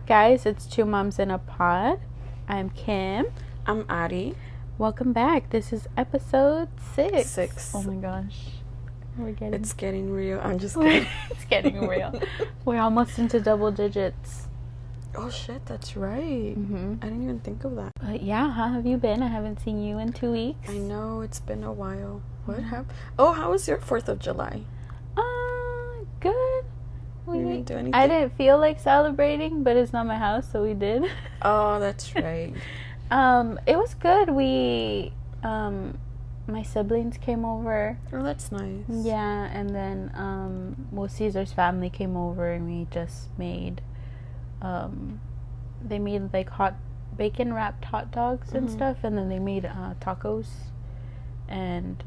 Guys, it's Two Moms in a Pod. I'm Kim. I'm Addie. Welcome back. This is episode 6. Oh my gosh. It's getting real. I'm just kidding. It's getting real. We're almost into double digits. Oh shit, that's right. Mm-hmm. I didn't even think of that. But yeah, how have you been? I haven't seen you in 2 weeks. I know, it's been a while. What happened? Oh, how was your 4th of July? Good. We didn't do anything? I didn't feel like celebrating, but it's not my house, so we did. Oh, that's right. It was good. My siblings came over. Oh, that's nice. Yeah, and then Caesar's family came over, and we just made they made like hot bacon wrapped hot dogs and stuff, and then they made tacos, and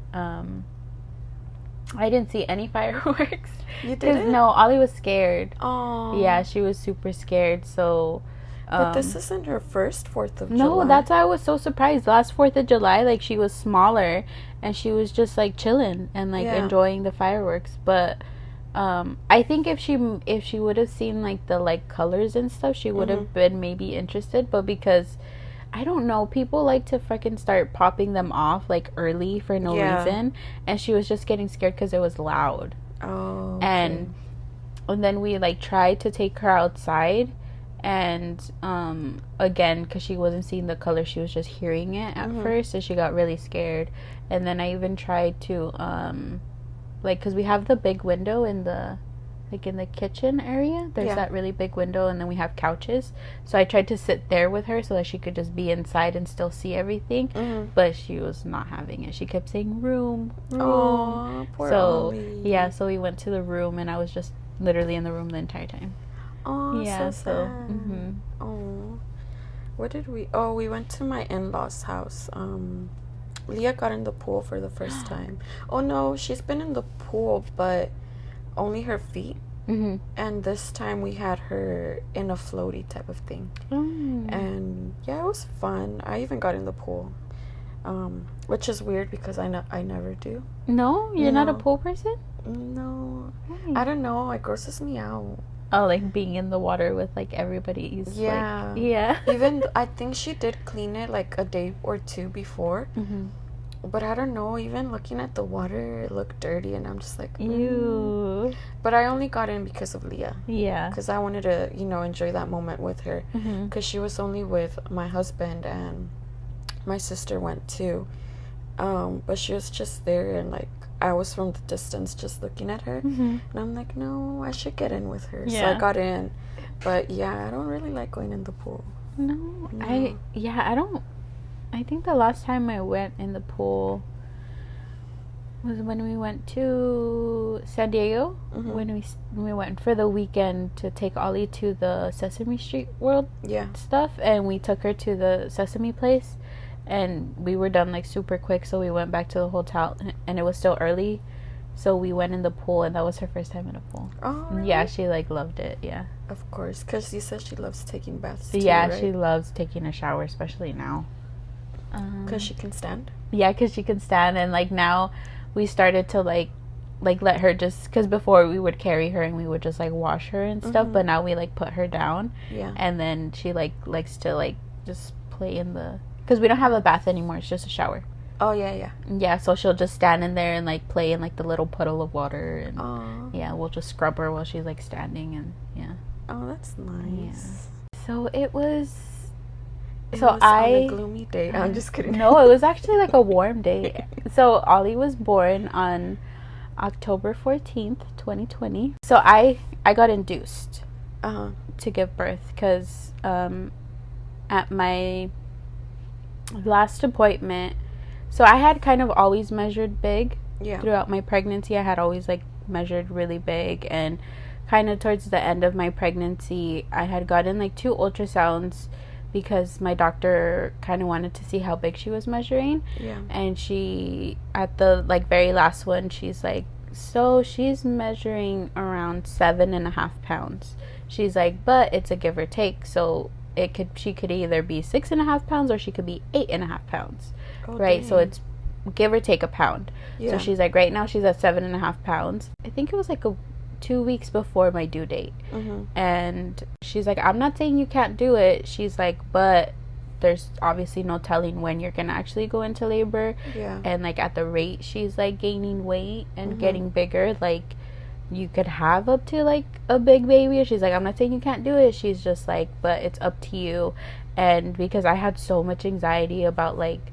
I didn't see any fireworks. You didn't? No, Ollie was scared. Oh. Yeah, she was super scared, so but this isn't her first 4th of July. No, that's why I was so surprised. Last 4th of July, like, she was smaller, and she was just, like, chilling and, like, enjoying the fireworks. But I think if she would have seen, like, the, like, colors and stuff, she would have been maybe interested. But because, I don't know, people like to freaking start popping them off, like, early for no reason. And she was just getting scared because it was loud. Oh, okay. And then we, like, tried to take her outside. And again, because she wasn't seeing the color, she was just hearing it at first, and she got really scared. And then I even tried to like, because we have the big window in the kitchen area, there's that really big window, and then we have couches, so I tried to sit there with her so that she could just be inside and still see everything. But she was not having it. She kept saying room. Oh, poor Ollie. Yeah, so we went to the room, and I was just literally in the room the entire time. Oh, yeah, so sad. Oh, what did we? Oh, we went to my in-laws' house. Leah got in the pool for the first time. Oh no, she's been in the pool, but only her feet. And this time we had her in a floaty type of thing. And yeah, it was fun. I even got in the pool, which is weird because I never do. No, you're not a pool person. No, I don't know. It grosses me out. Oh, like being in the water with like everybody's. Yeah. Like, yeah. Even I think she did clean it like a day or two before. But I don't know. Even looking at the water, it looked dirty, and I'm just like, ew. But I only got in because of Leah. Yeah. Because I wanted to, enjoy that moment with her. Because she was only with my husband, and my sister went too. But she was just there, and like, I was from the distance just looking at her, and I'm like, no, I should get in with her. Yeah. So I got in, but yeah, I don't really like going in the pool. No. I don't. I think the last time I went in the pool was when we went to San Diego, when we went for the weekend to take Ollie to the Sesame Street World stuff, and we took her to the Sesame place. And we were done, like, super quick, so we went back to the hotel, and it was still early, so we went in the pool, and that was her first time in a pool. Oh, really? Yeah, she, like, loved it, yeah. Of course, because you said she loves taking baths, too, yeah, right? She loves taking a shower, especially now. Because she can stand? Yeah, because she can stand, and, like, now we started to, like let her just, because before we would carry her, and we would just, like, wash her and stuff, but now we, like, put her down, and then she, like, likes to, like, just play in the... Because we don't have a bath anymore. It's just a shower. Oh, yeah. Yeah, so she'll just stand in there and, like, play in, like, the little puddle of water. And, yeah, we'll just scrub her while she's, like, standing. And, yeah. Oh, that's nice. Yeah. So, it was... It was on a gloomy day. I'm just kidding. No, it was actually, like, a warm day. So, Ollie was born on October 14th, 2020. So, I got induced to give birth. Because at my... last appointment, so I had kind of always measured big throughout my pregnancy. I had always, like, measured really big, and kind of towards the end of my pregnancy I had gotten, like, 2 ultrasounds because my doctor kind of wanted to see how big she was measuring. And she, at the, like, very last one, she's like, so she's measuring around 7.5 pounds. She's like, but it's a give or take, so she could either be 6.5 pounds or she could be 8.5 pounds. Right? Dang. So it's give or take a pound. So she's like, right now she's at 7.5 pounds. I think it was like 2 weeks before my due date. And she's like, I'm not saying you can't do it. She's like, but there's obviously no telling when you're gonna actually go into labor. And like at the rate she's like gaining weight and getting bigger, like you could have up to like a big baby. She's like, I'm not saying you can't do it. She's just like, but it's up to you. And because I had so much anxiety about like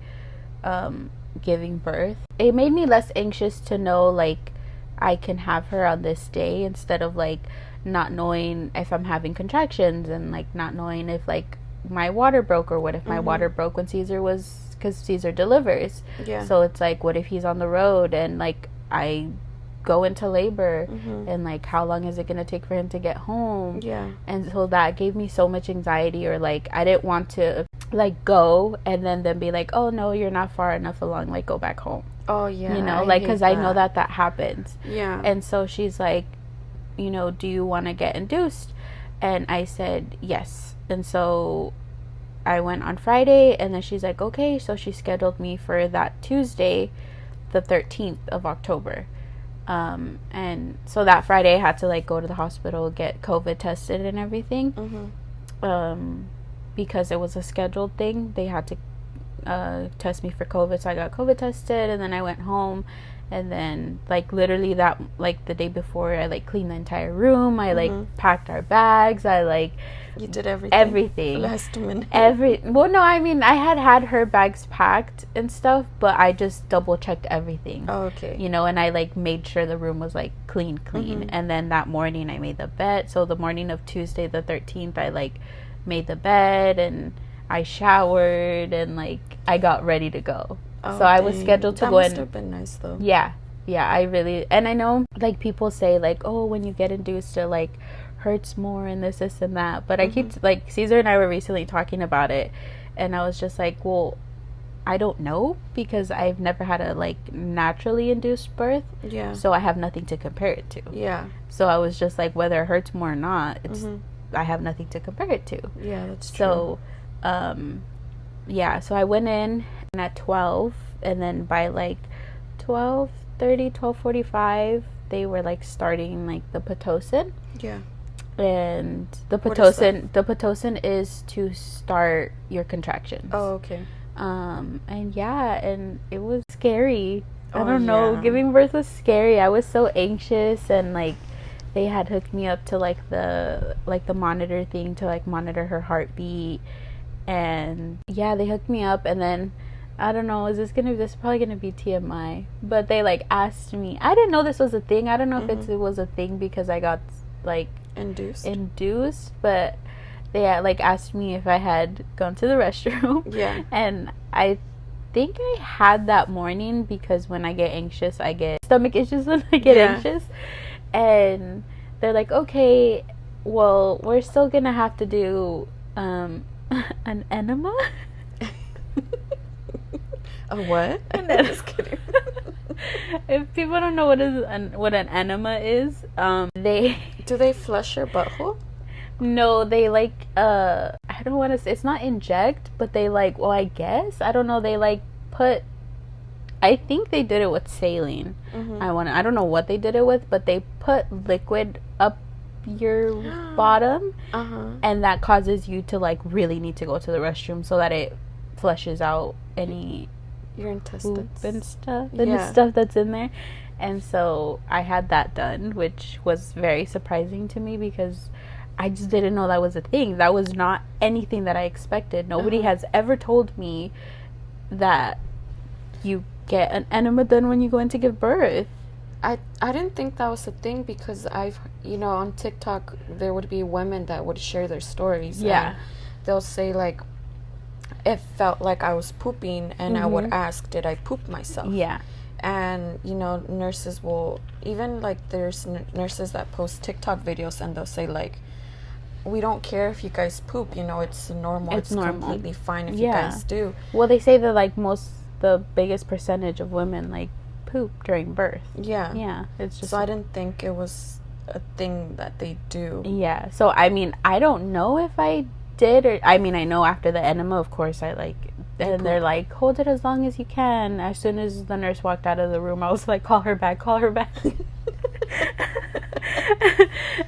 giving birth, it made me less anxious to know like I can have her on this day, instead of like not knowing if I'm having contractions, and like not knowing if like my water broke, or what if my water broke when Caesar was, because Caesar delivers. So it's like, what if he's on the road and like I go into labor, and like how long is it gonna take for him to get home? And so that gave me so much anxiety, or like I didn't want to like go and then be like, oh no, you're not far enough along, like go back home. You know, like, because I know that happens. And so she's like, you know, do you want to get induced? And I said yes. And so I went on Friday, and then she's like, okay. So she scheduled me for that Tuesday, the 13th of October. And so that Friday I had to like go to the hospital, get COVID tested and everything. Because it was a scheduled thing. They had to test me for COVID, so I got COVID tested, and then I went home. And then like literally that, like the day before, I like cleaned the entire room. I like packed our bags. I like, you did everything last minute. Well, no, I mean, I had her bags packed and stuff, but I just double checked everything. You know, and I like made sure the room was like clean. And then that morning I made the bed. So the morning of Tuesday the 13th, I like made the bed, and I showered, and like I got ready to go. So I was scheduled to go in. That must have been nice though. Yeah, I really, and I know like people say like, oh, when you get induced it like hurts more and this and that, but I keep like, Caesar and I were recently talking about it, and I was just like, well, I don't know, because I've never had a like naturally induced birth. So I have nothing to compare it to. So I was just like, whether it hurts more or not, it's I have nothing to compare it to. That's true. So so I went in at 12, and then by like 12:30, 12:45 they were like starting like the Pitocin. And the Pitocin is to start your contractions. And and it was scary. I don't know, giving birth was scary. I was so anxious, and like they had hooked me up to like the monitor thing to like monitor her heartbeat. And they hooked me up, and then I don't know, this is probably gonna be TMI, but they like asked me, I didn't know this was a thing. I don't know if it was a thing because I got like induced, but they like asked me if I had gone to the restroom. And I think I had that morning, because when I get anxious I get stomach issues when I get anxious. And they're like, okay, well, we're still gonna have to do an enema. A what? I'm just kidding. If people don't know what an enema is, do they flush your butthole? No, they like I don't want to say, it's not inject, but they like, well, I guess, I don't know, they like put, I think they did it with saline. I don't know what they did it with, but they put liquid up your bottom, and that causes you to like really need to go to the restroom, so that it flushes out any your intestines and stuff stuff that's in there. And so I had that done, which was very surprising to me, because I just didn't know that was a thing. That was not anything that I expected. Nobody has ever told me that you get an enema done when you go in to give birth. I didn't think that was a thing, because I've, on TikTok there would be women that would share their stories. And they'll say like, it felt like I was pooping, and I would ask, did I poop myself? And nurses will, even like there's nurses that post TikTok videos, and they'll say like, we don't care if you guys poop, it's normal. It's normal. Completely fine if you guys do. Well, they say that like the biggest percentage of women like poop during birth. It's just, so I didn't think it was a thing that they do. So I mean, I don't know if I did, or I mean, I know after the enema, of course, I like, and they're like, hold it as long as you can. As soon as the nurse walked out of the room, I was like, call her back.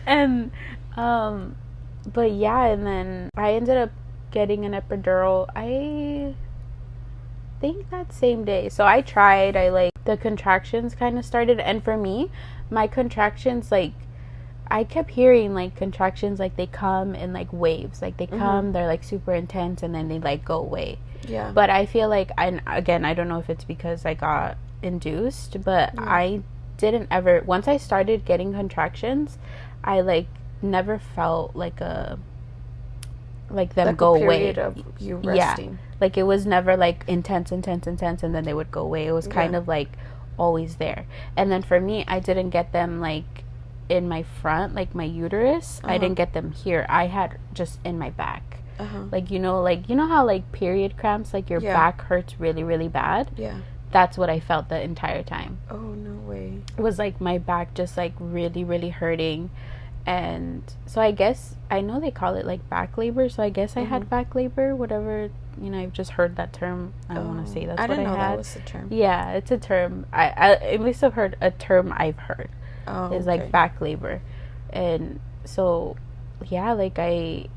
And but yeah, and then I ended up getting an epidural, I think that same day. So I tried, the contractions kind of started, and for me, my contractions, like, I kept hearing, like, contractions, like, they come in, like, waves. Like, they come, they're, like, super intense, and then they, like, go away. Yeah. But I feel like, I don't know if it's because I got induced, but I didn't ever, once I started getting contractions, I, like, never felt like them like go a away. Of you resting. Yeah. Like, it was never, like, intense, and then they would go away. It was kind of, like, always there. And then for me, I didn't get them, like, in my front, like, my uterus. I didn't get them here. I had just in my back. Like, you know how, like, period cramps, like, your back hurts really, really bad? Yeah. That's what I felt the entire time. Oh, no way. It was, like, my back just, like, really, really hurting. And so I guess, I know they call it, like, back labor, so I guess I had back labor, whatever, I've just heard that term. I don't want to say that's what I had. I didn't know that was a term. Yeah, it's a term. I at least I've heard a term I've heard. Is like back labor. And so, yeah, like, I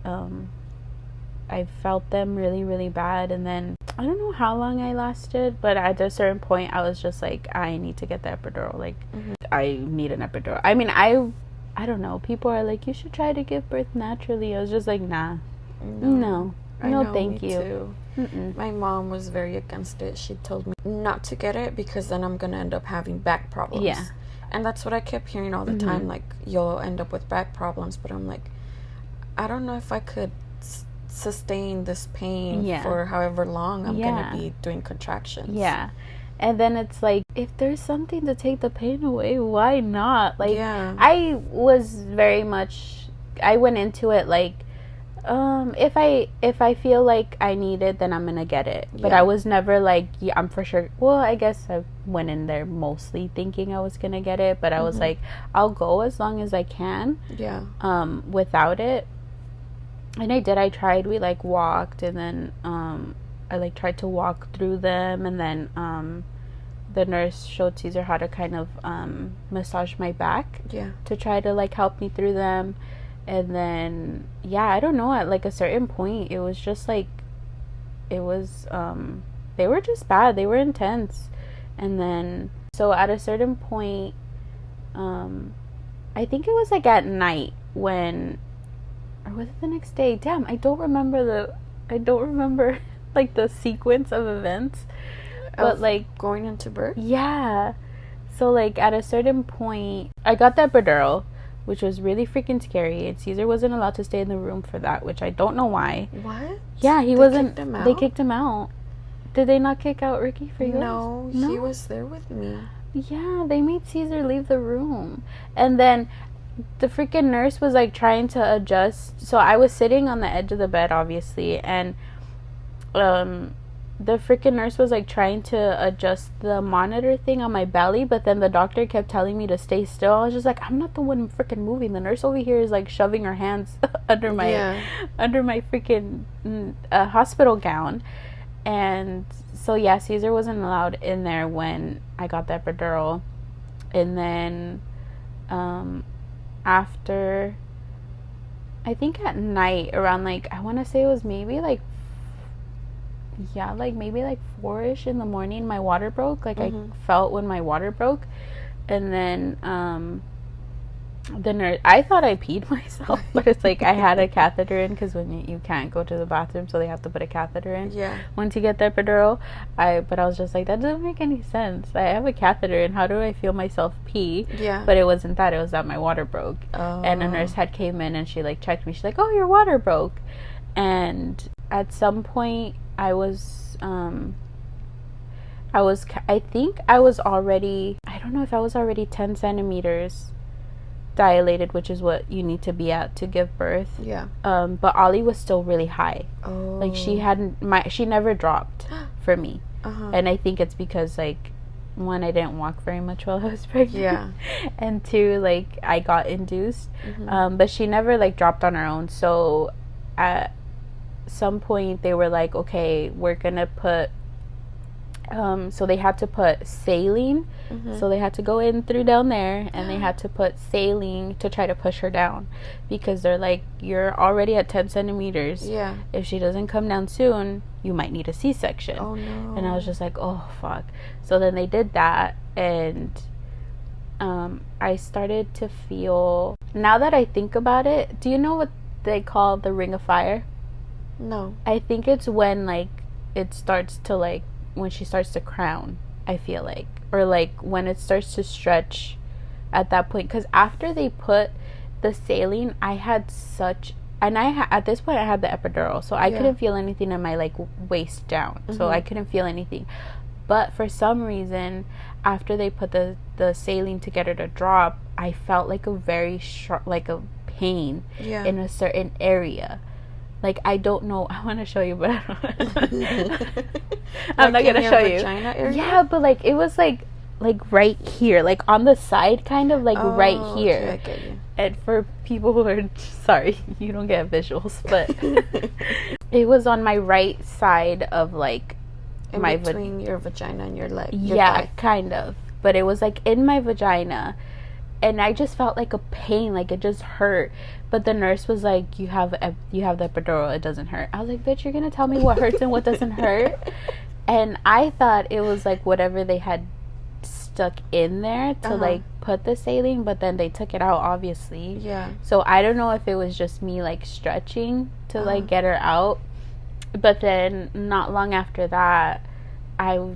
felt them really, really bad, and then I don't know how long I lasted, but at a certain point I was just like, I need to get the epidural. Like, I need an epidural. I mean, I don't know, people are like, you should try to give birth naturally. I was just like, nah, no, thank you. My mom was very against it. She told me not to get it because then I'm gonna end up having back problems. Yeah. And that's what I kept hearing all the time, like, you'll end up with back problems. But I'm like, I don't know if I could sustain this pain for however long I'm gonna be doing contractions. Yeah. And then it's like, if there's something to take the pain away, why not? Like, I was very much, I went into it like, if I feel like I need it, then I'm gonna get it. But I was never like, I'm for sure. Well, I guess I went in there mostly thinking I was gonna get it, but I was like, I'll go as long as I can. Yeah. Without it. And I did. I tried. We, like, walked, and then I, like, tried to walk through them, and then the nurse showed Caesar how to kind of massage my back. Yeah. To try to, like, help me through them. And then, I don't know, at, like, a certain point, it was just, like, it was, they were just bad. They were intense. And then, so at a certain point, I think it was, like, at night when, or was it the next day? Damn, I don't remember, like, the sequence of events. But, like, going into birth? Yeah. So, like, at a certain point, I got that epidural, which was really freaking scary. And Caesar wasn't allowed to stay in the room for that, which I don't know why. What? Yeah, he wasn't. Kicked him out? They kicked him out. Did they not kick out Ricky for you? No, he was there with me. Yeah, they made Caesar leave the room. And then the freaking nurse was, like, trying to adjust. So I was sitting on the edge of the bed, obviously, and the freaking nurse was, like, trying to adjust the monitor thing on my belly, but then the doctor kept telling me to stay still. I was just like, I'm not the one freaking moving. The nurse over here is, like, shoving her hands under my freaking hospital gown. And so, Caesar wasn't allowed in there when I got the epidural. And then after, I think at night, around, like, I want to say it was maybe, like, maybe, like, 4-ish in the morning, my water broke. Like, I felt when my water broke. And then the nurse, I thought I peed myself, but it's like I had a catheter in, because when you can't go to the bathroom, so they have to put a catheter in once you get the epidural. But I was just like, that doesn't make any sense. I have a catheter in, how do I feel myself pee? But it wasn't that, it was that my water broke. And a nurse had came in, and she, like, checked me. She's like, oh, your water broke. And at some point I think I was already, I don't know if I was already 10 centimeters dilated, which is what you need to be at to give birth. But Ollie was still really high. Like, she never dropped for me. And I think it's because, like, one, I didn't walk very much while I was pregnant. And two, like, I got induced. But she never, like, dropped on her own. So at some point they were like, okay, we're gonna put So they had to put saline. So they had to go in through down there, and they had to put saline to try to push her down, because they're like, you're already at 10 centimeters. Yeah. If she doesn't come down soon, you might need a C-section. Oh no. And I was just like, oh fuck. So then they did that, and I started to feel, now that I think about it, do you know what they call the ring of fire? No. I think it's when, like, it starts to, like, when she starts to crown, I feel like, or like when it starts to stretch at that point, because after they put the saline, I had such, and at this point I had the epidural, so I couldn't feel anything in my, like, waist down, so I couldn't feel anything. But for some reason, after they put the saline to get her to drop, I felt like a very sharp, like a pain in a certain area. Like, I don't know. I want to show you, but I don't. I'm not gonna show you. Area? Yeah, but like it was like right here, like on the side, kind of like right here. Okay, I get you. And for people who are sorry, you don't get visuals, but it was on my right side of like in between your vagina and your leg. Your yeah, thigh. Kind of. But it was like in my vagina, and I just felt like a pain, like it just hurt. But the nurse was like, you have the epidural, it doesn't hurt. I was like, bitch, you're gonna tell me what hurts and what doesn't hurt? And I thought it was like whatever they had stuck in there to like put the saline, but then they took it out, obviously. Yeah. So I don't know if it was just me like stretching to like get her out. But then not long after that, I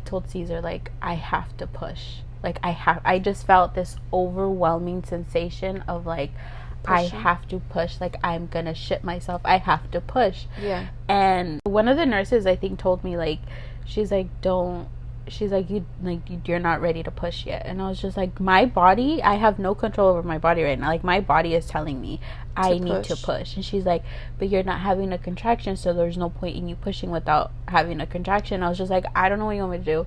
told Caesar, like, I have to push. Like, I just felt this overwhelming sensation of, like, pushing. I have to push. Like, I'm gonna shit myself. I have to push. Yeah. And one of the nurses, I think, told me, like, she's like, you're not ready to push yet. And I was just like, my body, I have no control over my body right now. Like, my body is telling me I need to push. And she's like, but you're not having a contraction, so there's no point in you pushing without having a contraction. I was just like, I don't know what you want me to do.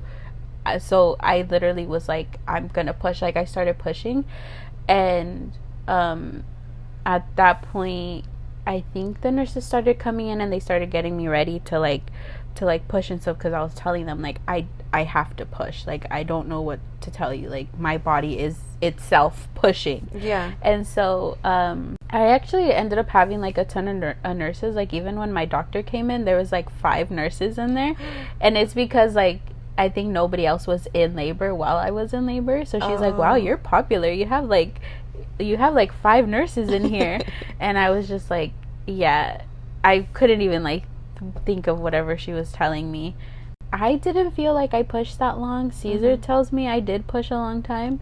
So I literally was like, I'm gonna push. Like, I started pushing, and at that point, I think the nurses started coming in and they started getting me ready to push and stuff, because I was telling them, like, I have to push. Like, I don't know what to tell you. Like, my body is itself pushing. Yeah. And so I actually ended up having like a ton of nurses. Like, even when my doctor came in, there was like 5 nurses in there, and it's because, like, I think nobody else was in labor while I was in labor. So she's like, wow, you're popular. You have like 5 nurses in here. And I was just like, yeah, I couldn't even like think of whatever she was telling me. I didn't feel like I pushed that long. Caesar tells me I did push a long time,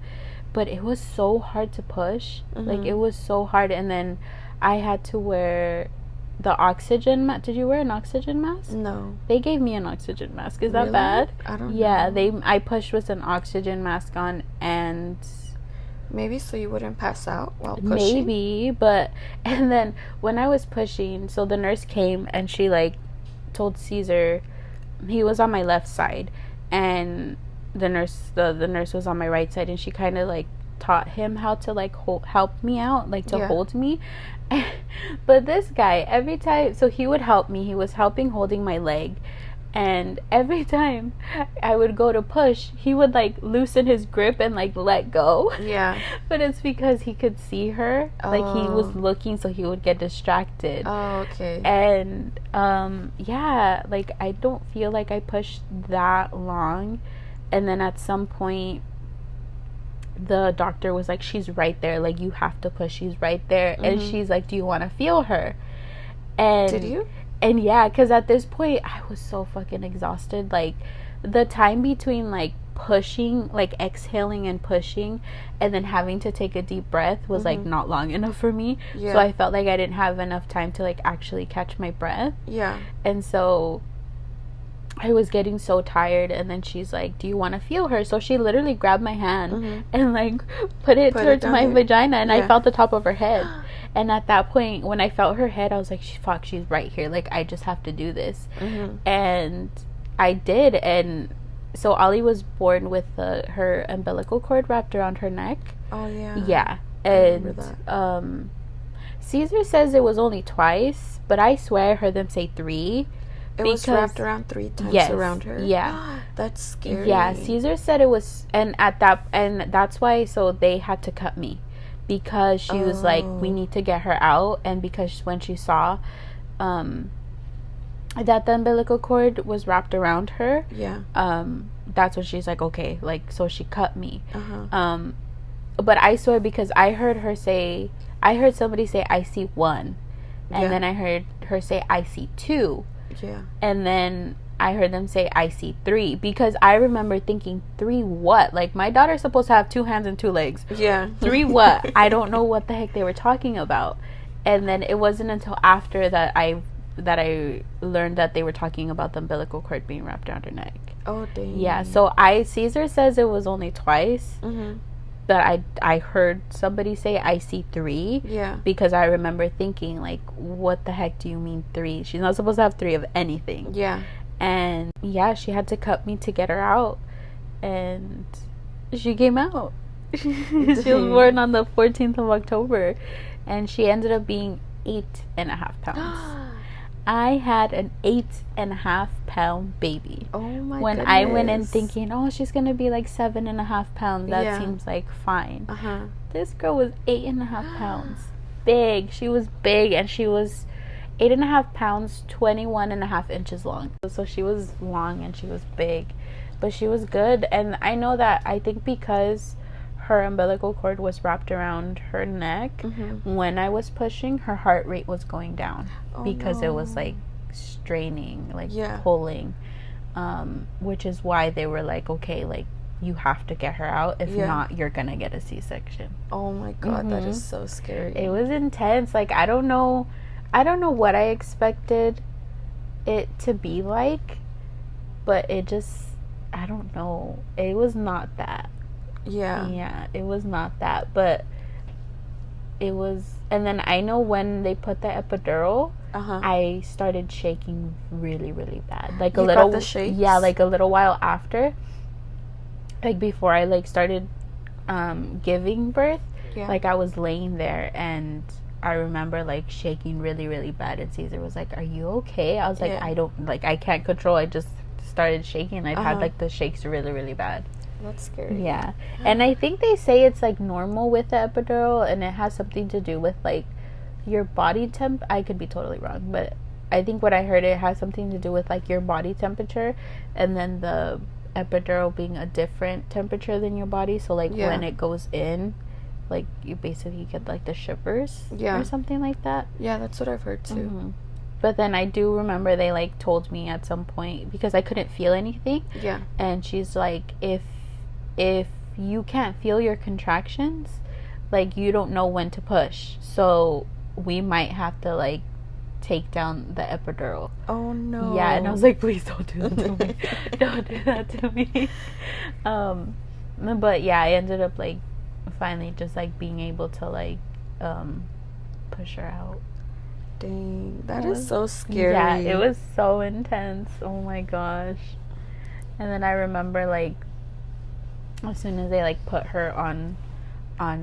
but it was so hard to push. Like, it was so hard. And then I had to wear the oxygen mask. Did you wear an oxygen mask? No. They gave me an oxygen mask. Is that bad? I don't know. Yeah, I pushed with an oxygen mask on, and maybe so you wouldn't pass out while pushing. Maybe, but and then when I was pushing, so the nurse came and she like told Caesar, he was on my left side, and the nurse was on my right side, and she kind of like taught him how to like help me out, like to hold me. But this guy, every time, so he would help me, he was helping holding my leg, and every time I would go to push, he would like loosen his grip and like let go. Yeah. But it's because he could see her. Like, he was looking, so he would get distracted. Oh, okay. And yeah, like, I don't feel like I pushed that long. And then at some point, the doctor was like, she's right there, like, you have to push, she's right there. And she's like, do you want to feel her? And did you? And yeah, because at this point I was so fucking exhausted. Like, the time between like pushing, like exhaling and pushing, and then having to take a deep breath was like not long enough for me. So I felt like I didn't have enough time to like actually catch my breath. Yeah. And so I was getting so tired, and then she's like, do you want to feel her? So she literally grabbed my hand and like put it towards my vagina, and I felt the top of her head. And at that point, when I felt her head, I was like, fuck, she's right here, like, I just have to do this. And I did. And so Ollie was born with her umbilical cord wrapped around her neck. Oh yeah. Yeah. And Caesar says it was only twice, but I swear I heard them say 3. It was wrapped around 3 times around her. Yeah. That's scary. Yeah, Caesar said it was, and that's why, so they had to cut me, because she was like, we need to get her out, and because when she saw that the umbilical cord was wrapped around her, that's when she's like, okay, like, so she cut me. But I swear, because I heard somebody say I see 1, and then I heard her say I see 2, and then I heard them say I see 3, because I remember thinking, 3 what? Like, my daughter's supposed to have 2 hands and 2 legs. 3 what? I don't know what the heck they were talking about. And then it wasn't until after that I learned that they were talking about the umbilical cord being wrapped around her neck. Oh, dang. Yeah, so Caesar says it was only twice. But I heard somebody say I see 3. Yeah. Because I remember thinking, like, what the heck do you mean 3? She's not supposed to have 3 of anything. Yeah. And yeah, she had to cut me to get her out, and she came out. She was born on the 14th of October, and she ended up being 8.5 pounds. I had an 8.5 pound baby. Oh my When goodness. I went in thinking, oh, she's gonna be like 7.5 pounds, that seems like fine. This girl was 8.5 pounds. Big. She was big, and she was 8.5 pounds, 21.5 inches long. So she was long and she was big, but she was good. And I know that, I think because her umbilical cord was wrapped around her neck, when I was pushing, her heart rate was going down, because it was like straining, like pulling, which is why they were like, okay, like, you have to get her out, if not, you're gonna get a C-section. Oh my God, that is so scary. It was intense. Like, I don't know what I expected it to be like, but it just, I don't know. It was not that. Yeah, it was not that, but it was. And then I know when they put the epidural, I started shaking really, really bad. Like, you got the shakes? Yeah, like a little while after, like before I like started giving birth, like I was laying there, and I remember like shaking really, really bad, and Caesar was like, are you okay? I was like, I can't control, I just started shaking. I've had like the shakes really, really bad. That's scary. Yeah. And I think they say it's like normal with the epidural, and it has something to do with like your body temp. I could be totally wrong, but I think what I heard, it has something to do with like your body temperature, and then the epidural being a different temperature than your body. So like when it goes in, like you basically get like the shivers or something like that. Yeah, that's what I've heard too. But then I do remember they like told me at some point, because I couldn't feel anything. Yeah. And she's like, if you can't feel your contractions, like, you don't know when to push, so we might have to like take down the epidural. Oh no. Yeah. And I was like, please don't do that to me. Don't do that to me. But yeah, I ended up like finally just like being able to like push her out. Dang, that is so scary. Yeah, it was so intense. Oh my gosh. And then I remember like as soon as they like put her on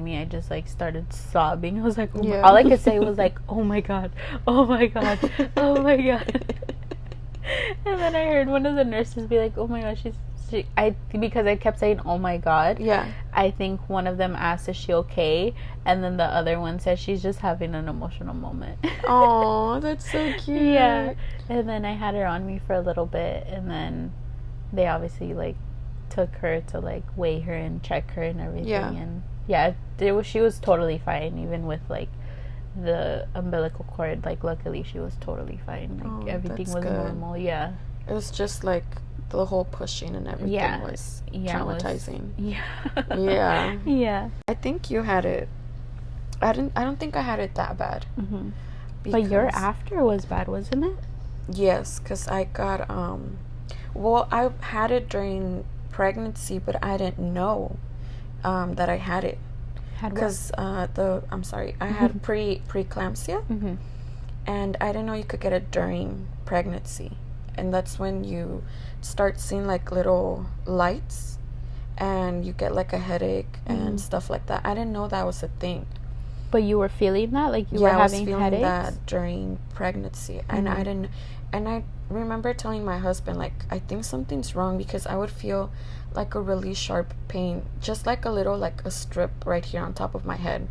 me, I just like started sobbing. I was like, oh all I could say was like, oh my God, oh my God, oh my God. And then I heard one of the nurses be like, oh my gosh, because I kept saying, oh my God. Yeah. I think one of them asked, is she okay? And then the other one said, she's just having an emotional moment. Oh, that's so cute. Yeah. And then I had her on me for a little bit, and then they obviously like took her to like weigh her and check her and everything. Yeah. And she was totally fine, even with like the umbilical cord. Like, luckily she was totally fine. Like, everything was good. Normal. Yeah. It was just like the whole pushing and everything was traumatizing. Yeah. Yeah. I think you had it. I don't think I had it that bad. But your after was bad, wasn't it? Yes, because I got well, I had it during pregnancy, but I didn't know that I had it. Because I had preeclampsia, and I didn't know you could get it during pregnancy, and that's when you start seeing like little lights, and you get like a headache and stuff like that. I didn't know that was a thing. But you were feeling that? Like you Yeah, were I was having feeling headaches? that during pregnancy. And I didn't, and I remember telling my husband, like, I think something's wrong, because I would feel like a really sharp pain, just like a little, like a strip right here on top of my head,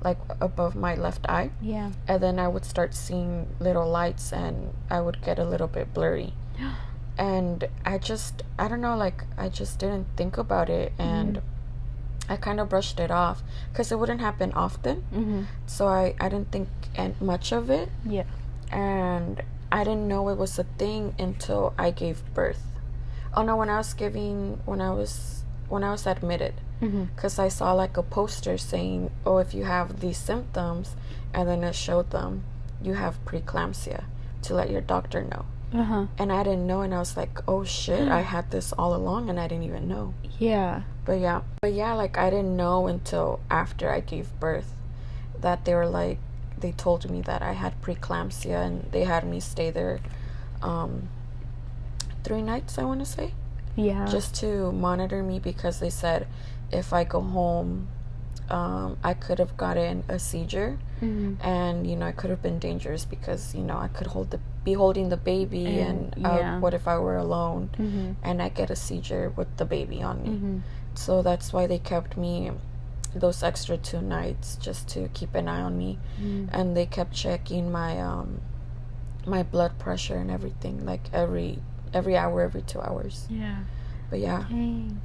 like above my left eye. Yeah. And then I would start seeing little lights, and I would get a little bit blurry. And I don't know, like, I just didn't think about it, and I kind of brushed it off, because it wouldn't happen often. So I didn't think much of it. Yeah. And I didn't know it was a thing until I gave birth. Oh no, when I was admitted, because I saw like a poster saying, oh, if you have these symptoms, and then it showed them you have preeclampsia, to let your doctor know. And I didn't know, and I was like, oh shit, I had this all along and I didn't even know. Yeah. But yeah, like, I didn't know until after I gave birth that they told me that I had preeclampsia, and they had me stay there 3 nights, I want to say. Yeah. Just to monitor me, because they said if I go home, I could have gotten a seizure, and it could have been dangerous, because I could be holding the baby, and what if I were alone, and I get a seizure with the baby on me. So that's why they kept me those extra 2 nights, just to keep an eye on me. And they kept checking my blood pressure and everything, like every hour, every 2 hours. Yeah. But yeah. Dang.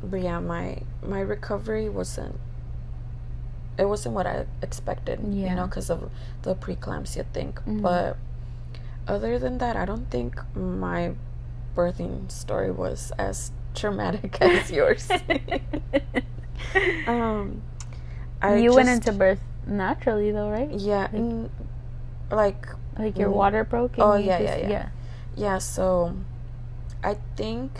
But yeah, my recovery wasn't what I expected, because of the preeclampsia thing. But other than that, I don't think my birthing story was as traumatic as yours. You went into birth naturally, though, right? Yeah, like your water broke. Oh yeah. So I think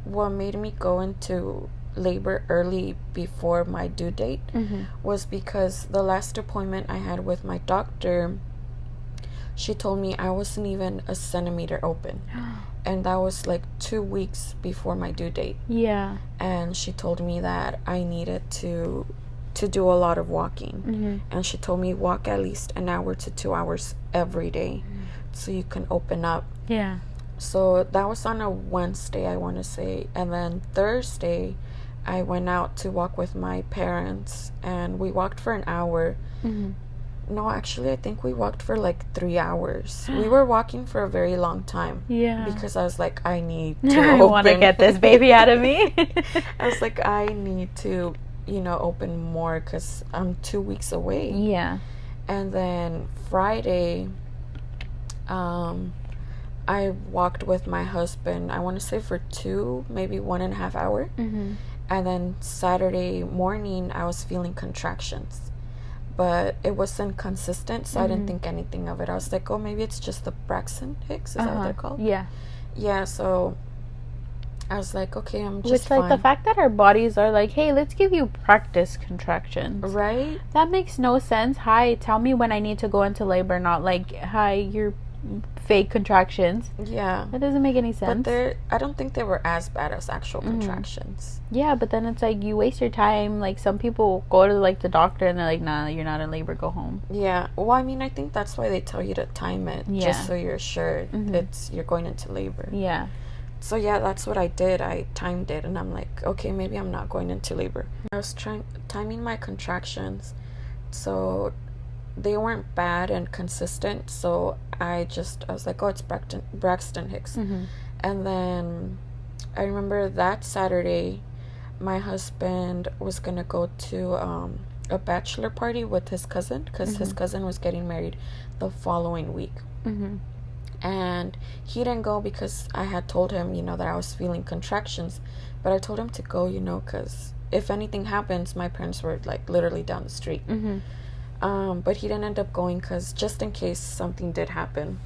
what made me go into labor early before my due date was because the last appointment I had with my doctor, she told me I wasn't even a centimeter open. And that was like 2 weeks before my due date. Yeah. And she told me that I needed to do a lot of walking. And she told me walk at least an hour to 2 hours every day, so you can open up. Yeah. So that was on a Wednesday, I want to say. And then Thursday, I went out to walk with my parents, and we walked for an hour. No, actually, I think we walked for like 3 hours. We were walking for a very long time. Yeah. Because I was like, I need to I want to get this baby out of me. I was like, I need to, open more, because I'm 2 weeks away. Yeah. And then Friday, I walked with my husband, I want to say for 2, maybe 1.5 hours. And then Saturday morning, I was feeling contractions. But it wasn't consistent, so I didn't think anything of it. I was like, oh, maybe it's just the Braxton Hicks. Is that what they're called? Yeah. Yeah, so I was like, okay, I'm just fine. Like, the fact that our bodies are like, hey, let's give you practice contractions. Right? That makes no sense. Hi, tell me when I need to go into labor, not like, hi, you're fake contractions. Yeah. That doesn't make any sense. But I don't think they were as bad as actual contractions. Yeah, but then it's like you waste your time. Like some people go to like the doctor and they're like, nah, you're not in labor, go home. Yeah. Well, I mean, I think that's why they tell you to time it, just so you're sure you're going into labor. Yeah. So yeah, that's what I did. I timed it, and I'm like, okay, maybe I'm not going into labor. I was timing my contractions, so they weren't bad and consistent, so I was like, oh, it's Braxton Hicks. And then I remember that Saturday, my husband was gonna go to a bachelor party with his cousin, because his cousin was getting married the following week. And he didn't go because I had told him, that I was feeling contractions, but I told him to go, because if anything happens, my parents were like literally down the street. But he didn't end up going, because just in case something did happen.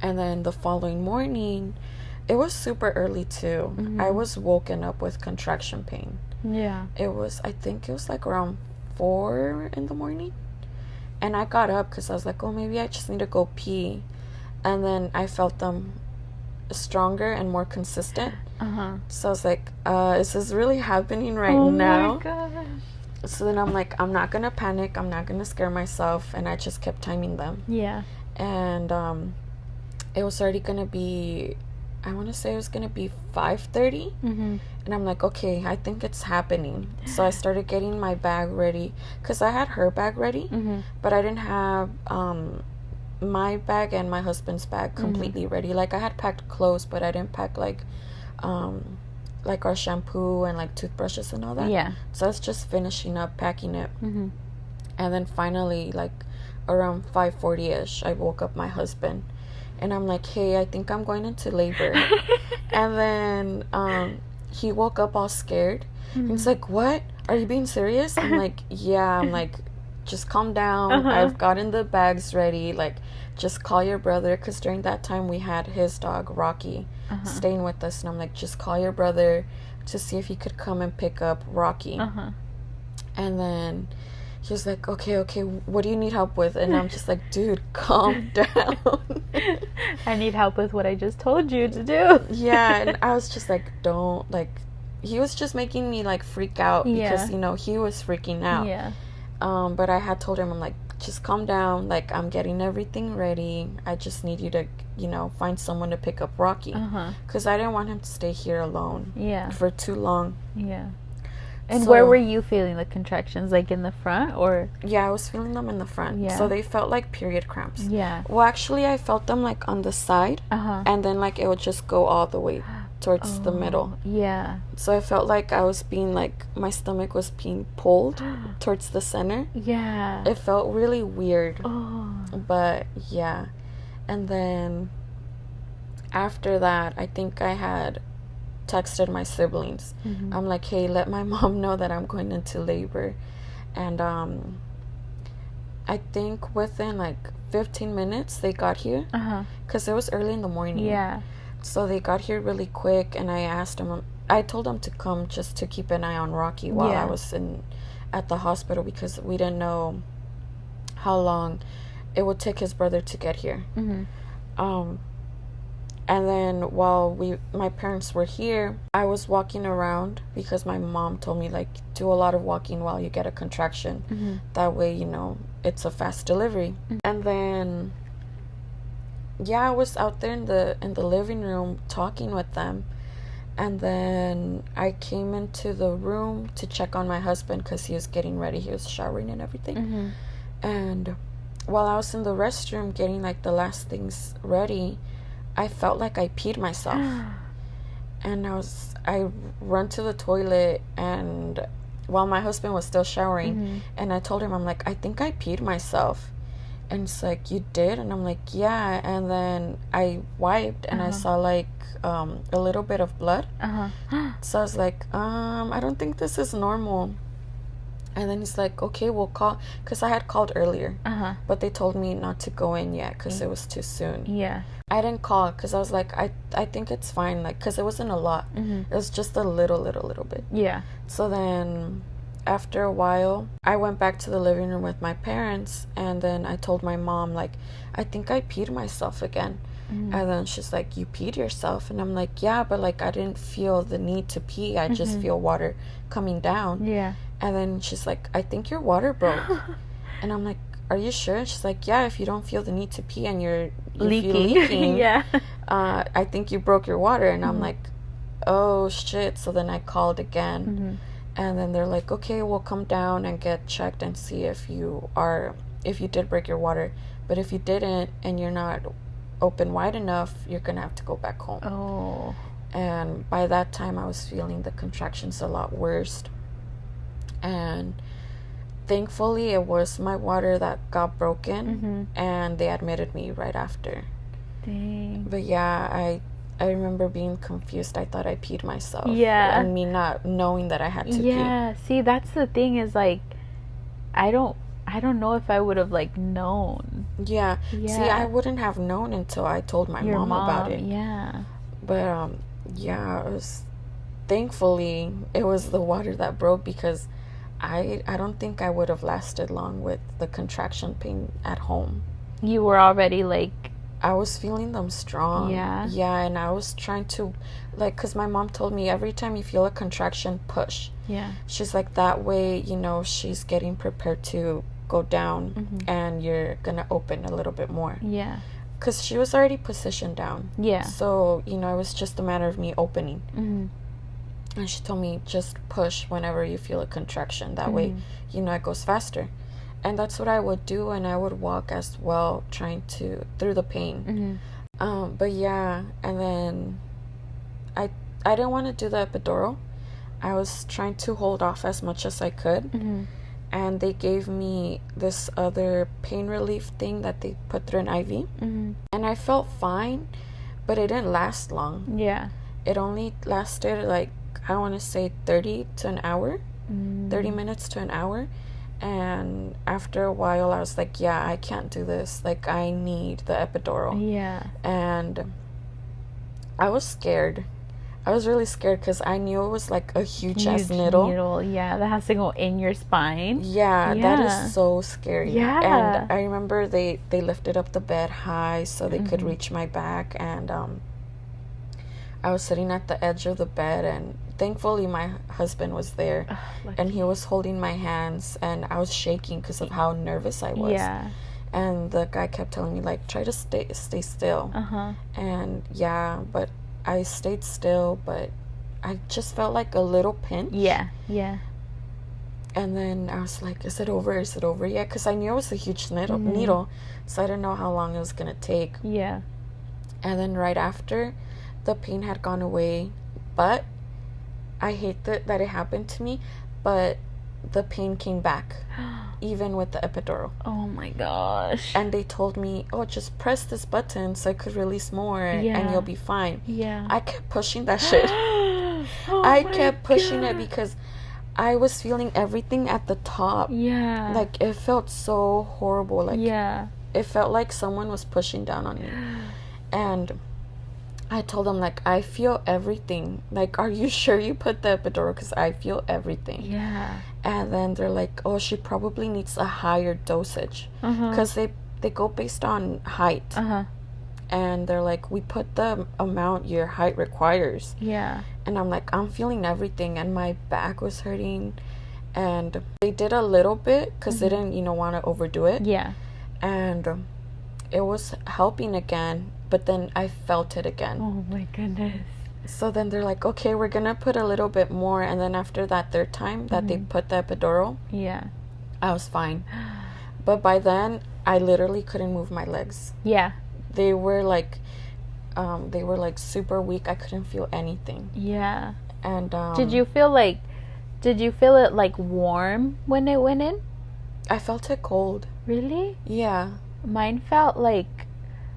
And then the following morning, it was super early too. I was woken up with contraction pain. Yeah. I think it was like around 4 in the morning. And I got up because I was like, oh, maybe I just need to go pee. And then I felt them stronger and more consistent. So I was like, is this really happening right now? Oh my gosh. So then I'm like, I'm not gonna panic, I'm not gonna scare myself, and I just kept timing them. Yeah. And it was already gonna be, I want to say it was gonna be 5:30. And I'm like, okay, I think it's happening. So I started getting my bag ready, because I had her bag ready, but I didn't have my bag and my husband's bag completely ready. Like, I had packed clothes, but I didn't pack like our shampoo and like toothbrushes and all that. Yeah. So I was just finishing up packing it. And then finally, like around 5:40ish, I woke up my husband, and I'm like, hey, I think I'm going into labor. And then he woke up all scared. He's like, what? Are you being serious? I'm like, yeah. I'm like, just calm down. I've gotten the bags ready. Like, just call your brother. Because during that time, we had his dog, Rocky, staying with us. And I'm like, just call your brother to see if he could come and pick up Rocky. And then he was like, okay, what do you need help with? And I'm just like, dude, calm down. I need help with what I just told you to do. Yeah, and I was just like, don't, like, he was just making me, like, freak out because, you know, he was freaking out. Yeah. But I had told him, I'm like, just calm down. Like, I'm getting everything ready. I just need you to, you know, find someone to pick up Rocky. Because I didn't want him to stay here alone. Yeah. For too long. Yeah. And where were you feeling the contractions? Like in the front or? Yeah, I was feeling them in the front. Yeah. So they felt like period cramps. Yeah. Well, actually, I felt them like on the side. And then like it would just go all the way towards the middle. Yeah. So I felt like I was being like, my stomach was being pulled towards the center. Yeah. It felt really weird. Oh. But yeah. And then after that, I think I had texted my siblings. I'm like, hey, let my mom know that I'm going into labor. And I think within like 15 minutes they got here, because it was early in the morning. Yeah. So they got here really quick, and I told them to come just to keep an eye on Rocky while I was at the hospital, because we didn't know how long it would take his brother to get here. And then while my parents were here, I was walking around, because my mom told me, like, do a lot of walking while you get a contraction. That way, you know, it's a fast delivery. And then, yeah, I was out there in the living room talking with them. And then I came into the room to check on my husband, because he was getting ready. He was showering and everything. And while I was in the restroom getting, like, the last things ready, I felt like I peed myself. And I run to the toilet, and while my husband was still showering, and I told him, I'm like, I think I peed myself. And it's like, you did? And I'm like, yeah. And then I wiped, and I saw like a little bit of blood. So I was like, I don't think this is normal. And then he's like, okay, we'll call, because I had called earlier, but they told me not to go in yet because it was too soon. Yeah. I didn't call because I was like, I think it's fine, like, because it wasn't a lot. It was just a little bit. Yeah. So then after a while, I went back to the living room with my parents, and then I told my mom, like, I think I peed myself again. And then she's like, you peed yourself? And I'm like, yeah, but like I didn't feel the need to pee. I just feel water coming down. Yeah. And then she's like, I think your water broke. And I'm like, are you sure? And she's like, yeah, if you don't feel the need to pee and you're leaking, yeah. I think you broke your water. And I'm like, oh shit. So then I called again. And then they're like, okay, we'll come down and get checked and see if you did break your water. But if you didn't and you're not open wide enough, you're gonna have to go back home. Oh. And by that time I was feeling the contractions a lot worse, and thankfully it was my water that got broken, and they admitted me right after. Dang. But yeah, I remember being confused. I thought I peed myself. Yeah. And me not knowing that I had to pee. Yeah, see, that's the thing, is like I don't know if I would have like known. Yeah. See, I wouldn't have known until I told my mom about it. Yeah. But yeah, thankfully it was the water that broke, because I don't think I would have lasted long with the contraction pain at home. You were already like I was feeling them strong. Yeah. Yeah, and I was trying to, like, because my mom told me every time you feel a contraction, push. Yeah. She's like, that way, you know, she's getting prepared to go down and you're going to open a little bit more. Yeah. Because she was already positioned down. Yeah. So, you know, it was just a matter of me opening. And she told me, just push whenever you feel a contraction. That way, you know, it goes faster. And that's what I would do, and I would walk as well, trying to, through the pain. But yeah, and then I didn't want to do the epidural. I was trying to hold off as much as I could. And they gave me this other pain relief thing that they put through an IV. And I felt fine, but it didn't last long. Yeah. It only lasted, like, I want to say 30 to an hour. 30 minutes to an hour. And after a while, I was like, yeah, I can't do this. Like, I need the epidural. Yeah. And I was scared. I was really scared because I knew it was like a huge-ass needle. Yeah, that has to go in your spine. Yeah, that is so scary. Yeah. And I remember they lifted up the bed high so they could reach my back. And I was sitting at the edge of the bed, and thankfully my husband was there. And he was holding my hands, and I was shaking because of how nervous I was. Yeah. And the guy kept telling me, like, try to stay still. And yeah, but I stayed still, but I just felt like a little pinch. Yeah. And then I was like, is it over? Is it over yet? Because I knew it was a huge needle, so I didn't know how long it was going to take. Yeah. And then right after, the pain had gone away, but I hate that it happened to me, but the pain came back, even with the epidural. Oh my gosh. And they told me, oh, just press this button so I could release more and you'll be fine. Yeah. I kept pushing that shit. I kept pushing it because I was feeling everything at the top. Yeah. Like, it felt so horrible. Like, it felt like someone was pushing down on me. And I told them, like, I feel everything. Like, are you sure you put the epidural? Because I feel everything. Yeah. And then they're like, oh, she probably needs a higher dosage. Because they go based on height. And they're like, we put the amount your height requires. Yeah. And I'm like, I'm feeling everything. And my back was hurting. And they did a little bit because they didn't, you know, want to overdo it. Yeah. And it was helping again. But then I felt it again. Oh my goodness. So then they're like, okay, we're going to put a little bit more. And then after that third time that they put the epidural, I was fine. But by then, I literally couldn't move my legs. Yeah. They were like super weak. I couldn't feel anything. Yeah. And did you feel it like warm when it went in? I felt it cold. Really? Yeah. Mine felt like,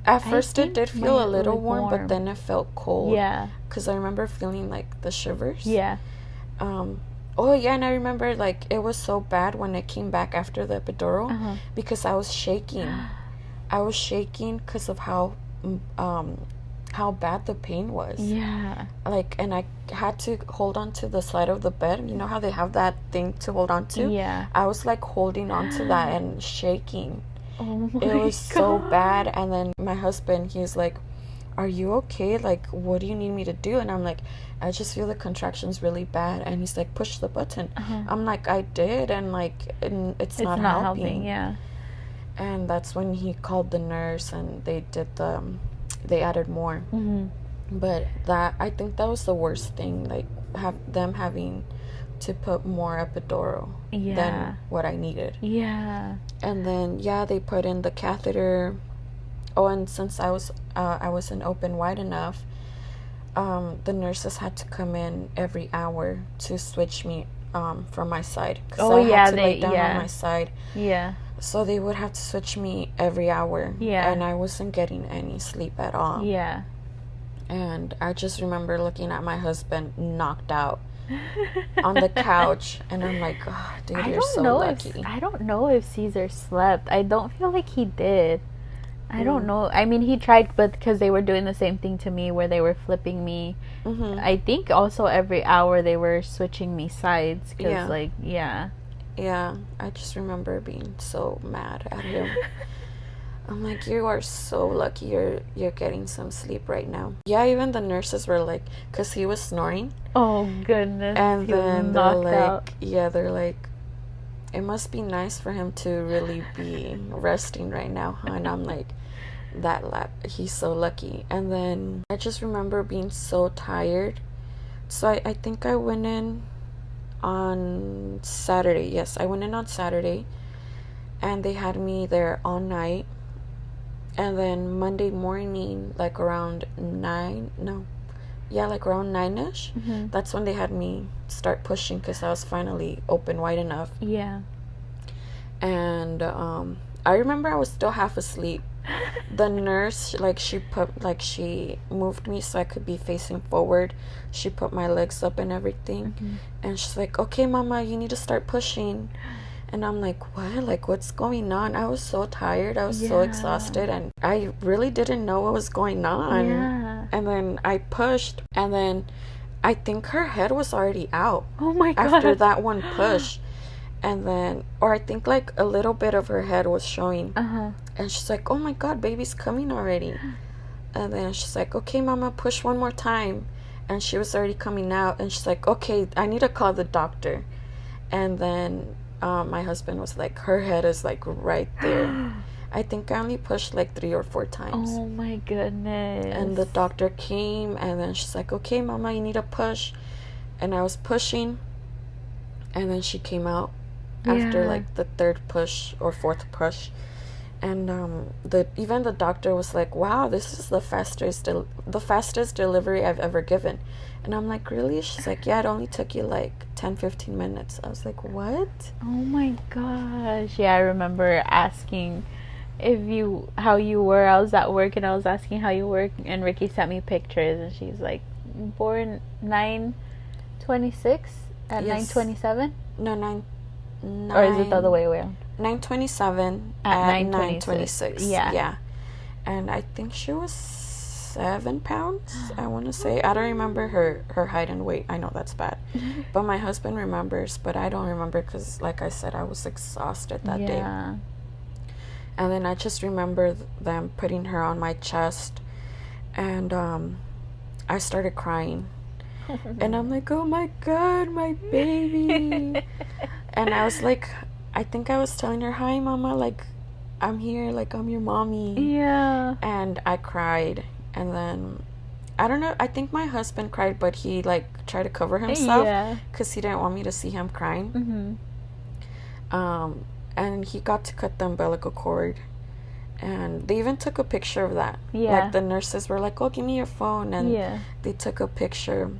at first it did feel a little warm, but then it felt cold. Yeah. Because I remember feeling like the shivers. Yeah. Oh yeah, and I remember like it was so bad when it came back after the epidural because I was shaking. I was shaking because of how bad the pain was. Yeah. Like, and I had to hold on to the side of the bed. You know how they have that thing to hold on to? Yeah. I was like holding on to that and shaking. Oh my It was God. so bad. And then my husband, he's like, are you okay? Like, what do you need me to do? And I'm like, I just feel the contractions really bad. And he's like, push the button. I'm like, I did, and like, it's not helping. Yeah. And that's when he called the nurse, and they added more. But I think that was the worst thing, like them having to put more epidural than what I needed. Yeah. And then they put in the catheter. Oh, and since I wasn't open wide enough, the nurses had to come in every hour to switch me from my side. Oh, I had to lay down on my side. Yeah. So they would have to switch me every hour. Yeah. And I wasn't getting any sleep at all. Yeah. And I just remember looking at my husband knocked out on the couch, and I'm like, oh, dude, you're so lucky. I don't know if Caesar slept. I don't feel like he did. I don't know. I mean, he tried, but because they were doing the same thing to me where they were flipping me. I think also every hour they were switching me sides. Cause Yeah, I just remember being so mad at him. I'm like, you are so lucky you're getting some sleep right now. Yeah, even the nurses were like, because he was snoring. Oh, goodness. And then they're like, out. yeah, they're like, it must be nice for him to really be resting right now, huh? And I'm like, he's so lucky. And then I just remember being so tired. So I think I went in on Saturday. Yes, I went in on Saturday. And they had me there all night. And then Monday morning, like around 9ish, Mm-hmm. that's when they had me start pushing because I was finally open wide enough. Yeah. And I remember I was still half asleep. The nurse, she moved me so I could be facing forward. She put my legs up and everything. Mm-hmm. And she's like, okay, mama, you need to start pushing. And I'm like, what? Like, what's going on? I was so tired. I was so exhausted. And I really didn't know what was going on. Yeah. And then I pushed. And then I think her head was already out. Oh, my God. After that one push. And then, or I think like a little bit of her head was showing. Uh-huh. And she's like, oh, my God, baby's coming already. And then she's like, okay, mama, push one more time. And she was already coming out. And she's like, okay, I need to call the doctor. And then my husband was like, her head is like right there. I think I only pushed like 3 or 4 times. Oh my goodness. And the doctor came, and then she's like, okay, mama, you need to push. And I was pushing, and then she came out after like the 3rd push or 4th push. And even the doctor was like, wow, this is the fastest delivery I've ever given. And I'm like, really? She's like, yeah, it only took you like 10-15 minutes. I was like, what? Oh my gosh. Yeah, I remember asking how you were. I was at work and I was asking how you were, and Ricky sent me pictures, and she's like, born 9/26 at 9:27? No, 9. Or is it the other way around? 9:27 at 9:26. Yeah. And I think she was 7 pounds, I want to say. I don't remember her height and weight. I know that's bad. But my husband remembers, but I don't remember because, like I said, I was exhausted that day. And then I just remember them putting her on my chest, and I started crying. And I'm like, oh my God, my baby. And I was like, I think I was telling her, hi, mama, like, I'm here, like, I'm your mommy. Yeah. And I cried. And then, I don't know, I think my husband cried, but he, like, tried to cover himself. Because he didn't want me to see him crying. Mm-hmm. And he got to cut the umbilical cord. And they even took a picture of that. Yeah. Like, the nurses were like, oh, give me your phone. And they took a picture.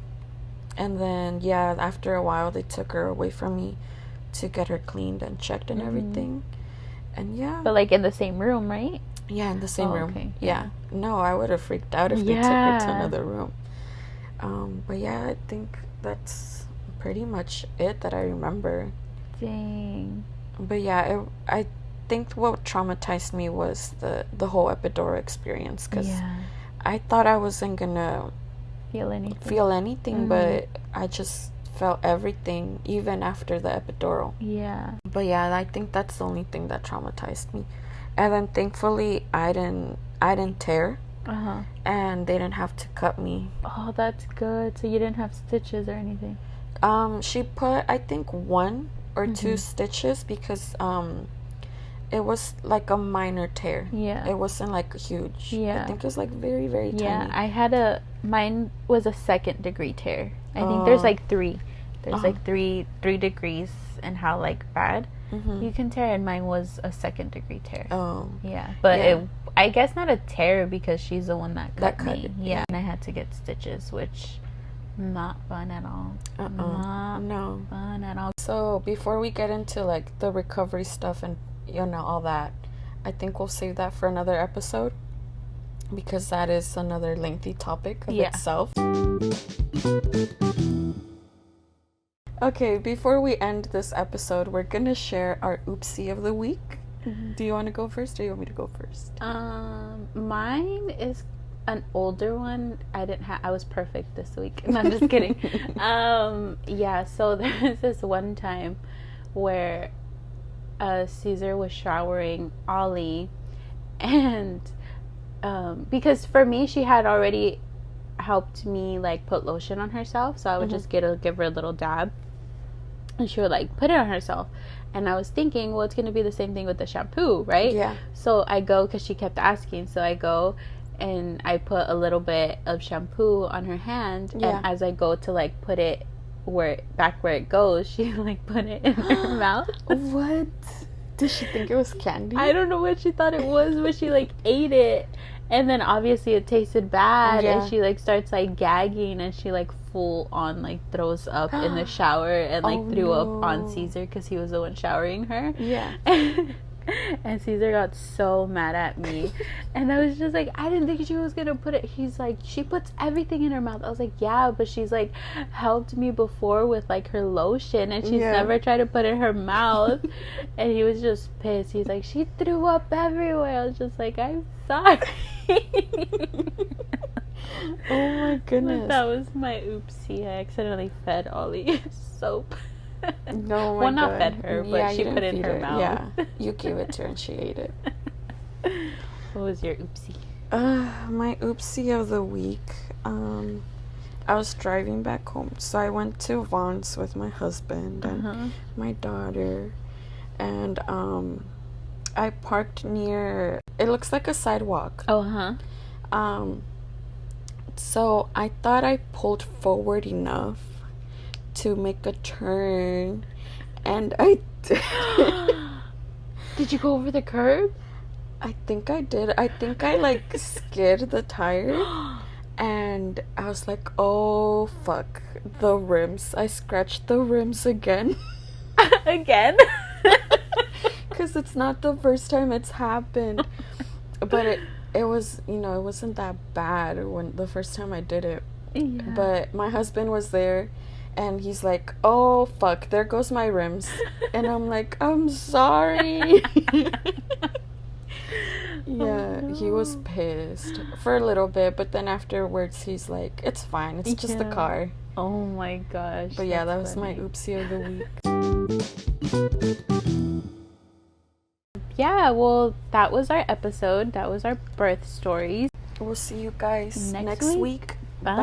And then, after a while, they took her away from me to get her cleaned and checked and everything. And But like in the same room, right? Yeah, in the same room. Okay. Yeah. No, I would have freaked out if they took her to another room. But yeah, I think that's pretty much it that I remember. Dang. But yeah, I think what traumatized me was the whole epidural experience, because I thought I wasn't gonna feel anything, but I just felt everything even after the epidural. But yeah, I think that's the only thing that traumatized me. And then thankfully I didn't tear, and they didn't have to cut me. Oh, that's good. So you didn't have stitches or anything? She put, I think, 1 or 2 stitches, because it was like a minor tear. It wasn't like huge. I think it was like very, very tiny. Mine was a 2nd-degree tear. I think there's like 3. There's like 3 degrees and how like bad you can tear, and mine was a 2nd-degree tear. But I guess not a tear, because she's the one that cut me. And I had to get stitches, which not fun at all. Not fun at all. So before we get into like the recovery stuff and all that, I think we'll save that for another episode, because that is another lengthy topic of itself. Okay, before we end this episode, we're gonna share our oopsie of the week. Do you want to go first, or do you want me to go first? Mine is an older one. I was perfect this week. No, I'm just kidding. So there's this one time where Caesar was showering Ollie, And because for me, she had already helped me like put lotion on herself, so I would just give her a little dab, and she would like put it on herself. And I was thinking, well, it's gonna be the same thing with the shampoo, right? Yeah. So I go, because she kept asking, so I go and I put a little bit of shampoo on her hand, and as I go to like put it back where it goes, she like put it in her mouth. What? Did she think it was candy? I don't know what she thought it was, but she like ate it, and then obviously it tasted bad, and she like starts like gagging, and she like full on like throws up in the shower, and like threw up on Caesar because he was the one showering her. Yeah. And Caesar got so mad at me, and I was just like, I didn't think she was gonna put it. He's like, she puts everything in her mouth. I was like, yeah, but she's like helped me before with like her lotion, and she's never tried to put it in her mouth. And he was just pissed. He's like, she threw up everywhere. I was just like, I'm sorry. Oh my goodness. But that was my oopsie. I accidentally fed Ollie soap. No, well, not fed her, but she put it in her mouth. Yeah, you gave it to her and she ate it. What was your oopsie? My oopsie of the week. I was driving back home, so I went to Vaughn's with my husband and my daughter, and I parked near. It looks like a sidewalk. So I thought I pulled forward enough to make a turn, and I did. Did you go over the curb? I think I did. I think I like skid the tire, and I was like, oh fuck, the rims. I scratched the rims again. Again? Because it's not the first time it's happened, but it was, it wasn't that bad when the first time I did it. But my husband was there, and he's like, oh fuck, there goes my rims. And I'm like, I'm sorry. He was pissed for a little bit, but then afterwards he's like, it's fine, it's just a car. Oh my gosh. But yeah, that was my oopsie of the week. Yeah, well, that was our episode. That was our birth stories. We'll see you guys next week. Bye.